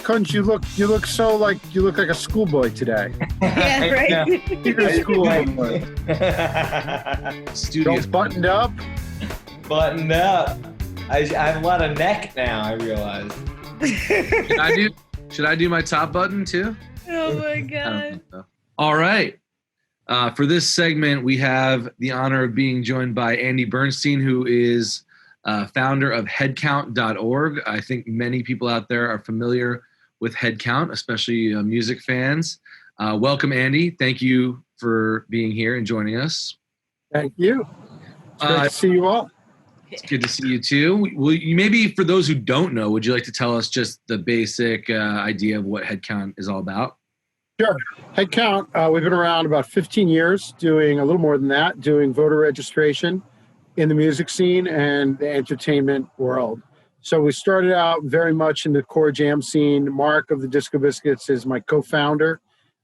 Kunj, you look like a schoolboy today. Yeah, right. You're a schoolboy. Studious. Don't buttoned up. Buttoned up. I have a lot of neck now, I realize. Should I do my top button too? Oh my I don't God. think so. All right. For this segment, we have the honor of being joined by Andy Bernstein, who is founder of headcount.org. I think many people out there are familiar with Headcount, especially music fans. Welcome, Andy. Thank you for being here and joining us. Thank you. It's great to see you all. It's good to see you too. Well, maybe for those who don't know, would you like to tell us just the basic idea of what Headcount is all about? Sure. Headcount, we've been around about 15 years, doing a little more than that, doing voter registration in the music scene and the entertainment world. So we started out very much in the core jam scene. Mark of the Disco Biscuits is my co-founder.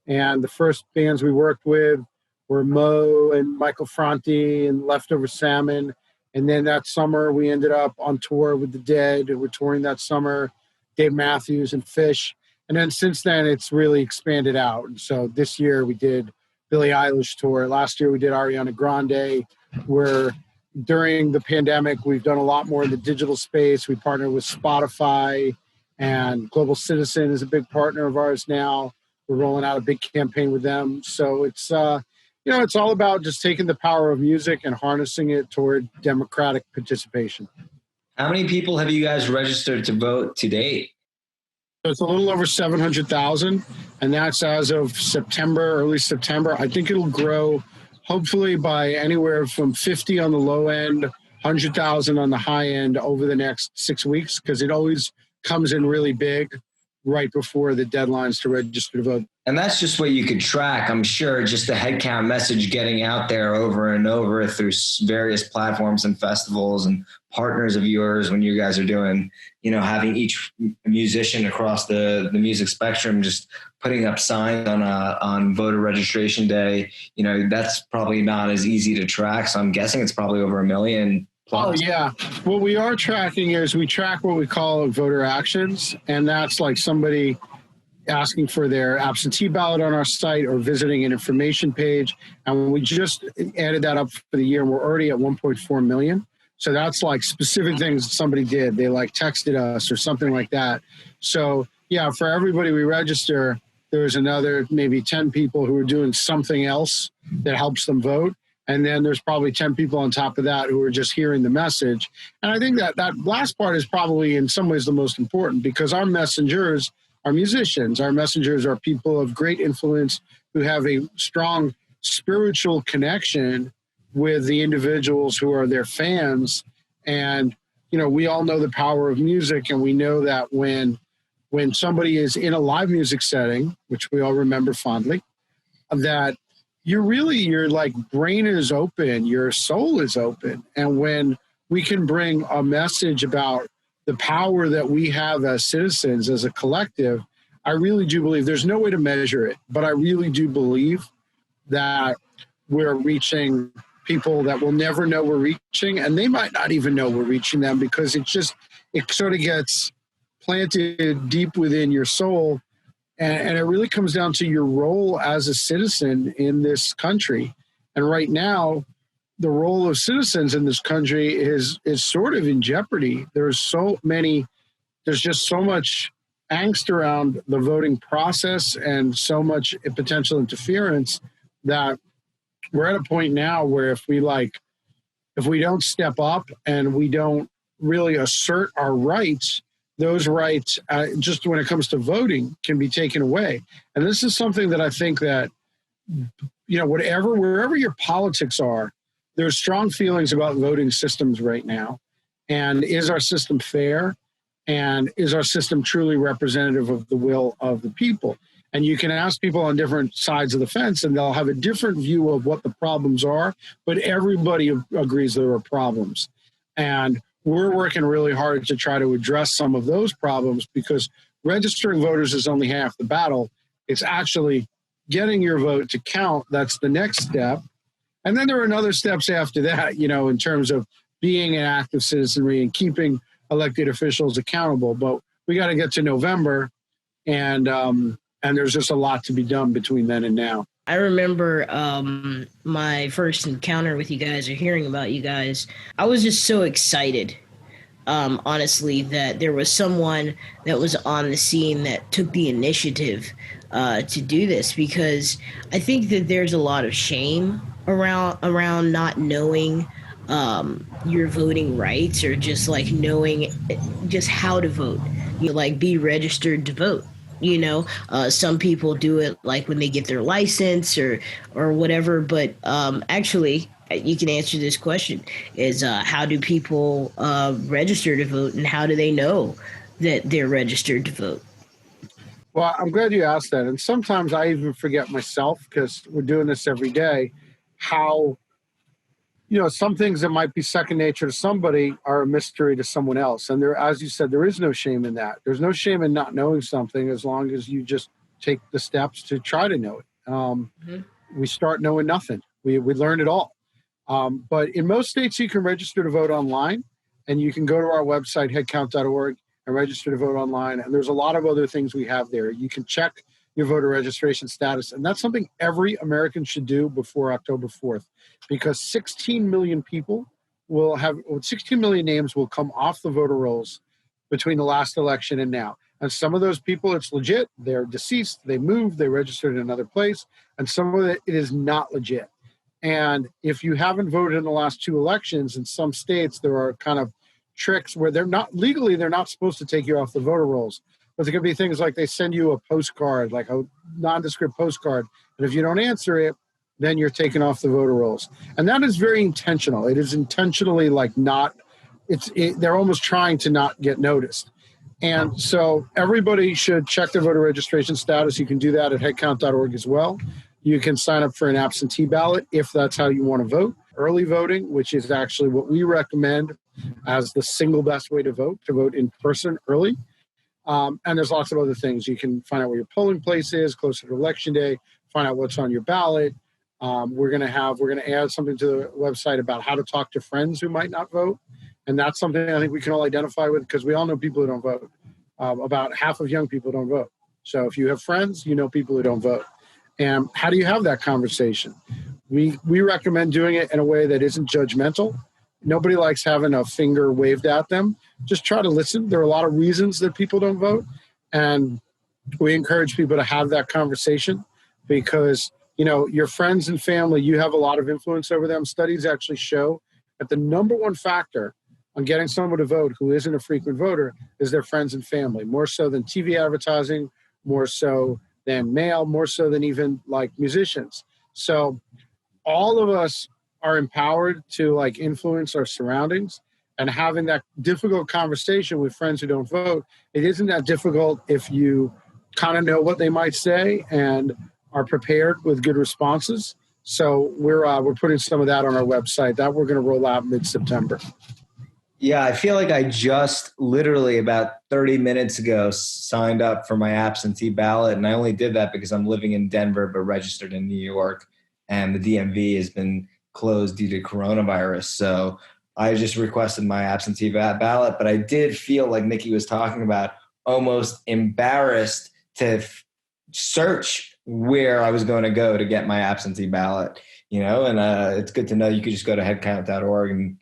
And the first bands we worked with were Mo and Michael Franti and Leftover Salmon. And then that summer, we ended up on tour with The Dead. We're touring that summer, Dave Matthews and Phish. And then since then, it's really expanded out. And so this year we did Billie Eilish tour. Last year we did Ariana Grande. During the pandemic, we've done a lot more in the digital space. We partner with Spotify, and Global Citizen is a big partner of ours now. We're rolling out a big campaign with them. So it's it's all about just taking the power of music and harnessing it toward democratic participation. How many people have you guys registered to vote to date? So it's a little over 700,000, and that's as of September, early September. I think it'll grow hopefully by anywhere from 50 on the low end, 100,000 on the high end over the next 6 weeks, because it always comes in really big right before the deadlines to register to vote. And that's just what you could track, I'm sure, just the headcount message getting out there over and over through various platforms and festivals and partners of yours when you guys are doing, having each musician across the music spectrum just putting up signs on voter registration day. That's probably not as easy to track. So I'm guessing it's probably over 1 million plus. Oh, yeah. What we are tracking is we track what we call voter actions, and that's like somebody asking for their absentee ballot on our site or visiting an information page. And we just added that up for the year, and we're already at 1.4 million. So that's like specific things that somebody did. They like texted us or something like that. So yeah, for everybody we register, there's another maybe 10 people who are doing something else that helps them vote. And then there's probably 10 people on top of that who are just hearing the message. And I think that last part is probably in some ways the most important, because our messengers are musicians. Our messengers are people of great influence who have a strong spiritual connection with the individuals who are their fans. And, we all know the power of music, and we know that when somebody is in a live music setting, which we all remember fondly, that your like brain is open, your soul is open. And when we can bring a message about the power that we have as citizens, as a collective, I really do believe, there's no way to measure it, but I really do believe that we're reaching people that will never know we're reaching, and they might not even know we're reaching them, because it sort of gets planted deep within your soul. And it really comes down to your role as a citizen in this country. And right now, the role of citizens in this country is sort of in jeopardy. There's just so much angst around the voting process and so much potential interference that we're at a point now where if we don't step up and we don't really assert our rights, those rights, just when it comes to voting, can be taken away. And this is something that I think that, wherever your politics are, there's strong feelings about voting systems right now. And is our system fair? And is our system truly representative of the will of the people? And you can ask people on different sides of the fence, and they'll have a different view of what the problems are, but everybody agrees there are problems. And we're working really hard to try to address some of those problems, because registering voters is only half the battle. It's actually getting your vote to count. That's the next step. And then there are other steps after that, in terms of being an active citizenry and keeping elected officials accountable. But we got to get to November, and there's just a lot to be done between then and now. I remember my first encounter with you guys or hearing about you guys. I was just so excited, honestly, that there was someone that was on the scene that took the initiative to do this, because I think that there's a lot of shame around not knowing your voting rights, or just like knowing just how to vote. You like be registered to vote. Some people do it like when they get their license or whatever. But actually, you can answer this question: is how do people register to vote, and how do they know that they're registered to vote? Well, I'm glad you asked that. And sometimes I even forget myself, because we're doing this every day, how, some things that might be second nature to somebody are a mystery to someone else. And there, as you said, there is no shame in that. There's no shame in not knowing something, as long as you just take the steps to try to know it. We start knowing nothing. We learn it all. But in most states, you can register to vote online, and you can go to our website, headcount.org, and register to vote online. And there's a lot of other things we have there. You can check your voter registration status. And that's something every American should do before October 4th, because 16 million people 16 million names will come off the voter rolls between the last election and now. And some of those people, it's legit. They're deceased. They moved. They registered in another place. And some of it is not legit. And if you haven't voted in the last two elections, in some states, there are kind of tricks where they're not supposed to take you off the voter rolls. But there could be things like they send you a postcard, like a nondescript postcard. And if you don't answer it, then you're taken off the voter rolls. And that is very intentional. It is intentionally they're almost trying to not get noticed. And so everybody should check their voter registration status. You can do that at headcount.org as well. You can sign up for an absentee ballot if that's how you want to vote. Early voting, which is actually what we recommend as the single best way to vote in person early. And there's lots of other things. You can find out where your polling place is closer to election day, find out what's on your ballot. We're going to add something to the website about how to talk to friends who might not vote. And that's something I think we can all identify with, because we all know people who don't vote. About half of young people don't vote. So if you have friends, you know people who don't vote. And how do you have that conversation? We recommend doing it in a way that isn't judgmental. Nobody likes having a finger waved at them. Just try to listen. There are a lot of reasons that people don't vote. And we encourage people to have that conversation, because, your friends and family, you have a lot of influence over them. Studies actually show that the number one factor on getting someone to vote who isn't a frequent voter is their friends and family, more so than TV advertising, more so than mail, more so than even like musicians. So all of us are empowered to influence our surroundings, and having that difficult conversation with friends who don't vote. It isn't that difficult if you kind of know what they might say and are prepared with good responses. So we're putting some of that on our website that we're going to roll out mid-September. Yeah, I feel like I just literally about 30 minutes ago signed up for my absentee ballot. And I only did that because I'm living in Denver but registered in New York. And the DMV has been closed due to coronavirus. So I just requested my absentee ballot. But I did feel, like Nikki was talking about, almost embarrassed to search where I was going to go to get my absentee ballot. And it's good to know you could just go to headcount.org and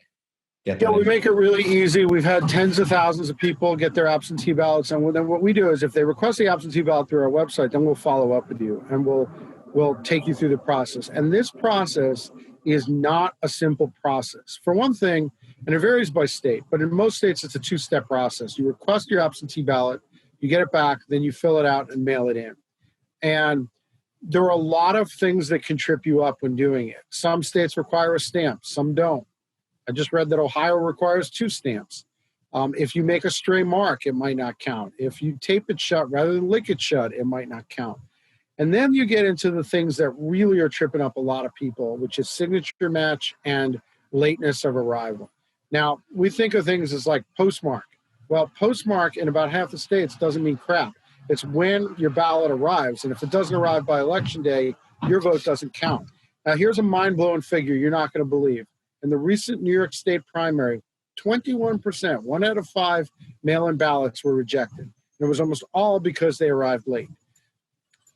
get that. Yeah, we make it really easy. We've had tens of thousands of people get their absentee ballots. And then what we do is, if they request the absentee ballot through our website, then we'll follow up with you and we'll take you through the process. And this process is not a simple process. For one thing, and it varies by state, but in most states, it's a two-step process. You request your absentee ballot, you get it back, then you fill it out and mail it in. And there are a lot of things that can trip you up when doing it. Some states require a stamp, some don't. I just read that Ohio requires 2 stamps. If you make a stray mark, it might not count. If you tape it shut rather than lick it shut, it might not count. And then you get into the things that really are tripping up a lot of people, which is signature match and lateness of arrival. Now, we think of things as like postmark. Well, postmark in about half the states doesn't mean crap. It's when your ballot arrives. And if it doesn't arrive by election day, your vote doesn't count. Now, here's a mind-blowing figure you're not going to believe. in the recent New York State primary, 21%, 1 out of 5 mail-in ballots were rejected. And it was almost all because they arrived late.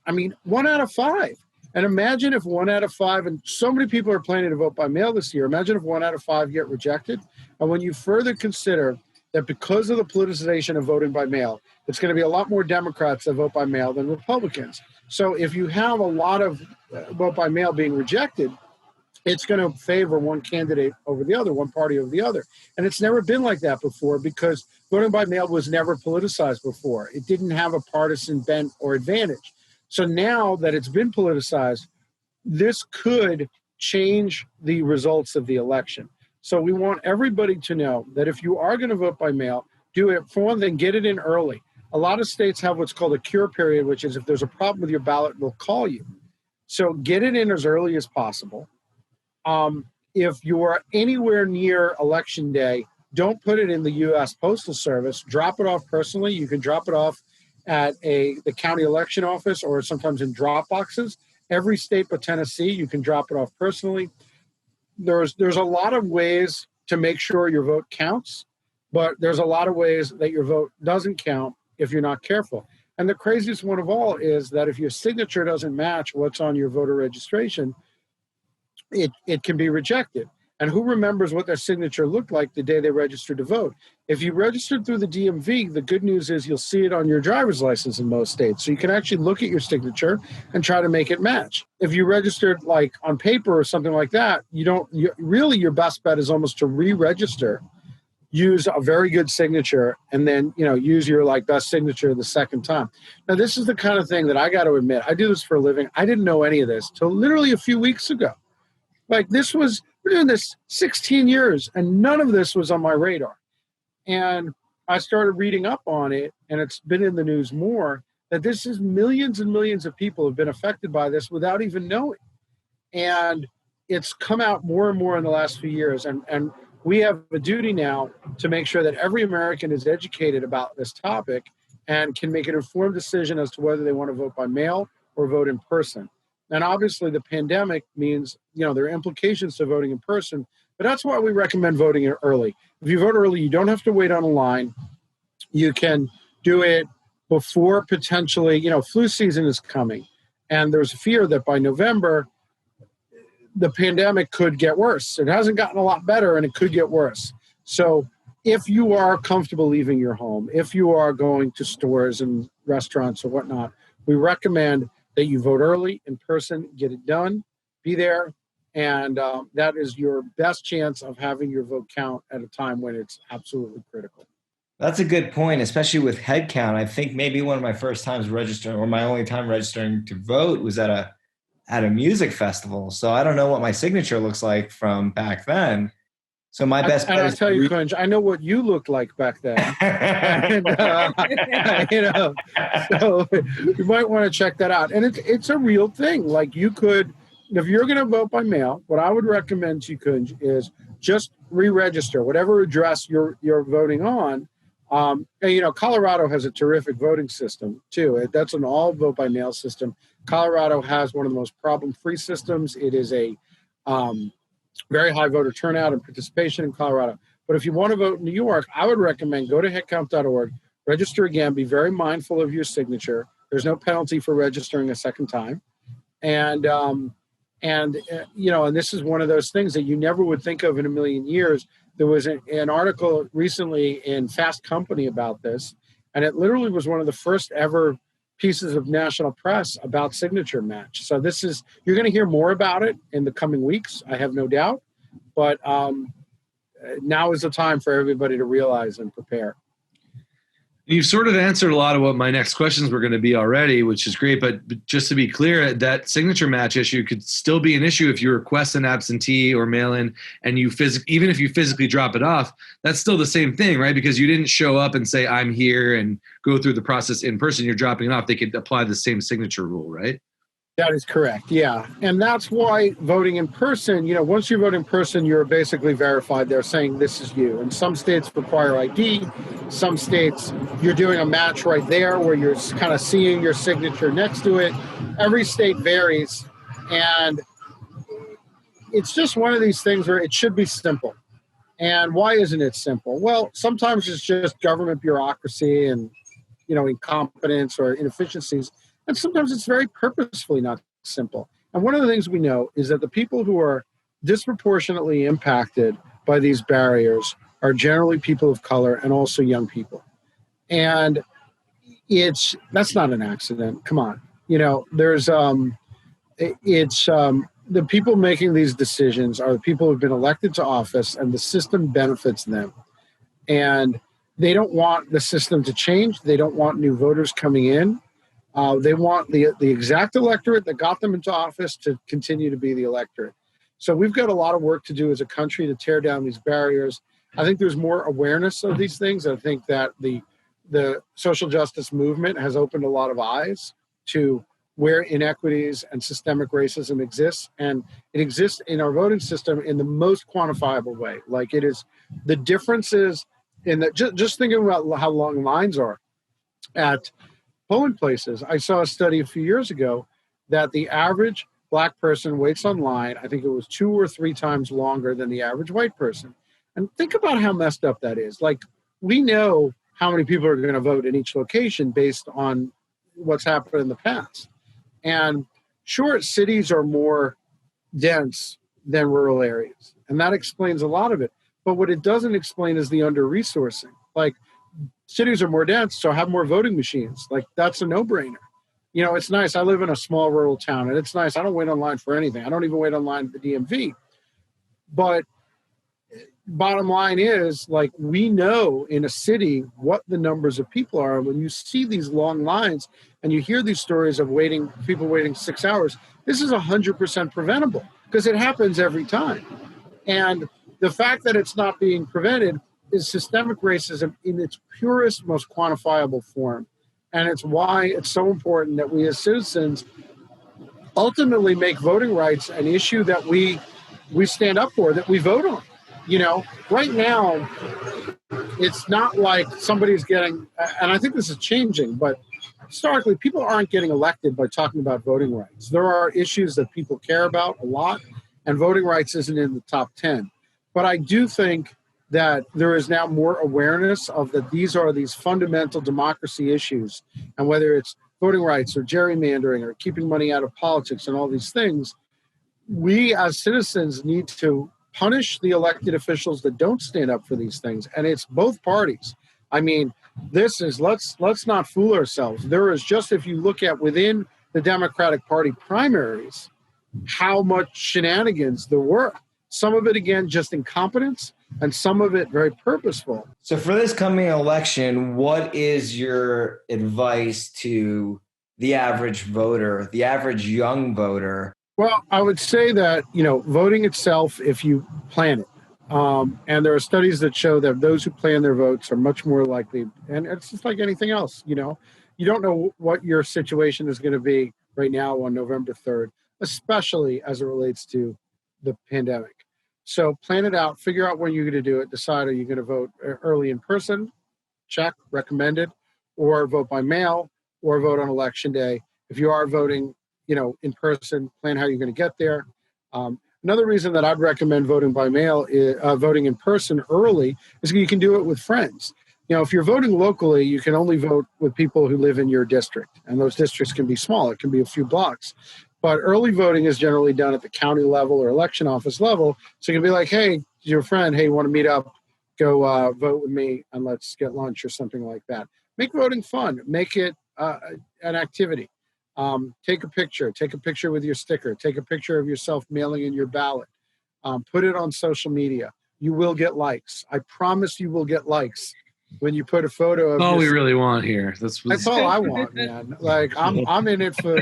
I mean, 1 out of 5. And imagine if 1 out of 5, and so many people are planning to vote by mail this year, imagine if 1 out of 5 get rejected. And when you further consider that because of the politicization of voting by mail, it's going to be a lot more Democrats that vote by mail than Republicans. So if you have a lot of vote by mail being rejected, it's going to favor one candidate over the other, one party over the other. And it's never been like that before because voting by mail was never politicized before. It didn't have a partisan bent or advantage. So now that it's been politicized, this could change the results of the election. So we want everybody to know that if you are going to vote by mail, do it. For one thing, get it in early. A lot of states have what's called a cure period, which is if there's a problem with your ballot, they'll call you. So get it in as early as possible. If you are anywhere near election day, don't put it in the U.S. Postal Service. Drop it off personally. You can drop it off at the county election office or sometimes in drop boxes. Every state but Tennessee, you can drop it off personally. There's a lot of ways to make sure your vote counts, but there's a lot of ways that your vote doesn't count if you're not careful. And the craziest one of all is that if your signature doesn't match what's on your voter registration, it can be rejected. And who remembers what their signature looked like the day they registered to vote? If you registered through the DMV, the good news is you'll see it on your driver's license in most states. So you can actually look at your signature and try to make it match. If you registered like on paper or something like that, really your best bet is almost to re-register, use a very good signature, and then use your best signature the second time. Now, this is the kind of thing that I got to admit, I do this for a living. I didn't know any of this till literally a few weeks ago. We're doing this 16 years, and none of this was on my radar. And I started reading up on it, and it's been in the news more, that this is millions and millions of people have been affected by this without even knowing. And it's come out more and more in the last few years. And we have a duty now to make sure that every American is educated about this topic and can make an informed decision as to whether they want to vote by mail or vote in person. And obviously the pandemic means, there are implications to voting in person, but that's why we recommend voting early. If you vote early, you don't have to wait on a line. You can do it before potentially, flu season is coming. And there's a fear that by November, the pandemic could get worse. It hasn't gotten a lot better and it could get worse. So if you are comfortable leaving your home, if you are going to stores and restaurants or whatnot, we recommend that you vote early in person, get it done, be there, and that is your best chance of having your vote count at a time when it's absolutely critical. That's a good point, especially with head count. I think maybe one of my first times registering, or my only time registering to vote, was at a music festival. So I don't know what my signature looks like from back then. So my best bet I'll tell you, Cringe, I know what you looked like back then. And, so you might want to check that out. And it's a real thing. Like you could, if you're going to vote by mail, what I would recommend to you, Cringe, is just re-register whatever address you're voting on. And, Colorado has a terrific voting system too. That's an all vote by mail system. Colorado has one of the most problem-free systems. It is a very high voter turnout and participation in Colorado. But if you want to vote in New York, I would recommend go to headcount.org, register again, be very mindful of your signature. There's no penalty for registering a second time. And this is one of those things that you never would think of in a million years. There was an article recently in Fast Company about this, and it literally was one of the first ever pieces of national press about signature match. So you're going to hear more about it in the coming weeks, I have no doubt. But now is the time for everybody to realize and prepare. You've sort of answered a lot of what my next questions were going to be already, which is great. But just to be clear, that signature match issue could still be an issue if you request an absentee or mail-in and even if you physically drop it off, that's still the same thing, right? Because you didn't show up and say, I'm here and go through the process in person. You're dropping it off. They could apply the same signature rule, right? That is correct, yeah. And that's why voting in person, once you vote in person, you're basically verified. They're saying this is you. And some states require ID. Some states, you're doing a match right there where you're kind of seeing your signature next to it. Every state varies. And it's just one of these things where it should be simple. And why isn't it simple? Well, sometimes it's just government bureaucracy and, incompetence or inefficiencies. And sometimes it's very purposefully not simple. And one of the things we know is that the people who are disproportionately impacted by these barriers are generally people of color and also young people. And that's not an accident. Come on. The people making these decisions are the people who've been elected to office, and the system benefits them. And they don't want the system to change. They don't want new voters coming in. They want the exact electorate that got them into office to continue to be the electorate. So we've got a lot of work to do as a country to tear down these barriers. I think there's more awareness of these things. I think that the social justice movement has opened a lot of eyes to where inequities and systemic racism exists. And it exists in our voting system in the most quantifiable way. Like, it is the differences in that. Just thinking about how long lines are at polling places. I saw a study a few years ago that the average Black person waits online, I think it was 2 or 3 times longer than the average white person. And think about how messed up that is. Like, we know how many people are going to vote in each location based on what's happened in the past. And sure, cities are more dense than rural areas, and that explains a lot of it. But what it doesn't explain is the under-resourcing. Like, cities are more dense, so have more voting machines. Like, that's a no-brainer. It's nice. I live in a small rural town, and it's nice. I don't wait online for anything. I don't even wait online at the DMV. But bottom line is, like, we know in a city what the numbers of people are. When you see these long lines and you hear these stories of people waiting 6 hours, this is 100% preventable because it happens every time. And the fact that it's not being prevented is systemic racism in its purest, most quantifiable form. And it's why it's so important that we as citizens ultimately make voting rights an issue that we stand up for, that we vote on. Right now, it's not like somebody's getting, and I think this is changing, but historically, people aren't getting elected by talking about voting rights. There are issues that people care about a lot, and voting rights isn't in the top 10. But I do think that there is now more awareness of that these are these fundamental democracy issues, and whether it's voting rights or gerrymandering or keeping money out of politics and all these things, we as citizens need to punish the elected officials that don't stand up for these things. And it's both parties. I mean, this is, let's not fool ourselves. There is just, if you look at within the Democratic Party primaries, how much shenanigans there were. Some of it, again, just incompetence, and some of it very purposeful. So for this coming election, what is your advice to the average voter, the average young voter? Well, I would say that, voting itself, if you plan it, and there are studies that show that those who plan their votes are much more likely, and it's just like anything else, you don't know what your situation is going to be right now on November 3rd, especially as it relates to the pandemic. So plan it out, figure out when you're going to do it, decide, are you going to vote early in person, check, recommended, or vote by mail, or vote on election day. If you are voting in person, plan how you're going to get there. Another reason that I'd recommend voting by mail, voting in person early, is you can do it with friends. If you're voting locally, you can only vote with people who live in your district, and those districts can be small. It can be a few blocks. But early voting is generally done at the county level or election office level. So you can be like, hey, your friend, hey, you want to meet up? Go vote with me and let's get lunch or something like that. Make voting fun. Make it an activity. Take a picture with your sticker, take a picture of yourself mailing in your ballot, put it on social media. You will get likes. I promise you will get likes when you put a photo of all we really want here. That's all I want, man. Like, I'm in it for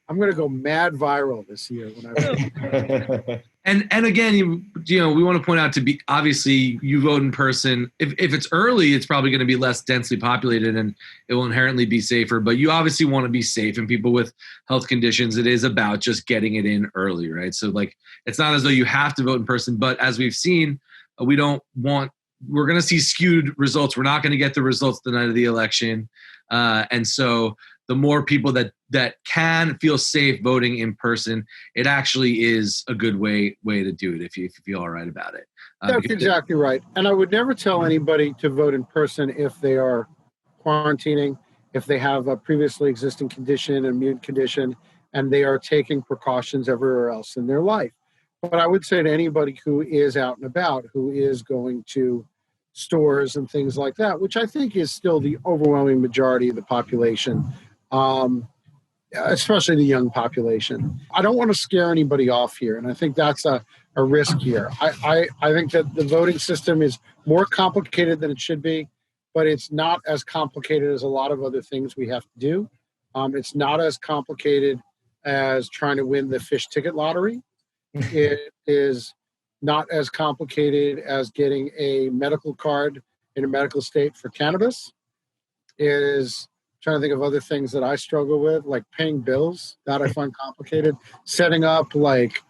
I'm going to go mad viral this year when I And again, we want to point out obviously you vote in person. If it's early, it's probably going to be less densely populated and it will inherently be safer. But you obviously want to be safe, and people with health conditions, it is about just getting it in early, right? So like, it's not as though you have to vote in person, but as we've seen, we're going to see skewed results. We're not going to get the results the night of the election. And so the more people that can feel safe voting in person, it actually is a good way to do it if you feel all right about it. That's exactly right. And I would never tell anybody to vote in person if they are quarantining, if they have a previously existing condition, immune condition, and they are taking precautions everywhere else in their life. But I would say to anybody who is out and about, who is going to stores and things like that, which I think is still the overwhelming majority of the population, especially the young population. I don't want to scare anybody off here, and I think that's a risk here. I think that the voting system is more complicated than it should be, but it's not as complicated as a lot of other things we have to do. It's not as complicated as trying to win the Phish ticket lottery. It is not as complicated as getting a medical card in a medical state for cannabis. It is trying to think of other things that I struggle with, like paying bills. That I find complicated. Setting up like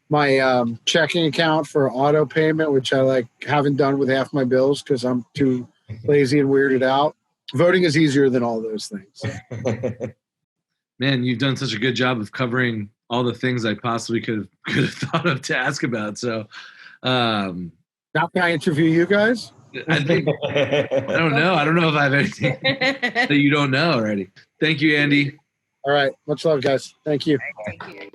my checking account for auto payment, which I haven't done with half my bills because I'm too lazy and weirded out. Voting is easier than all those things. Man, you've done such a good job of covering all the things I possibly could have thought of to ask about. So, now can I interview you guys? I don't know. I don't know if I have anything that you don't know already. Thank you, Andy. All right. Much love, guys. Thank you. Thank you.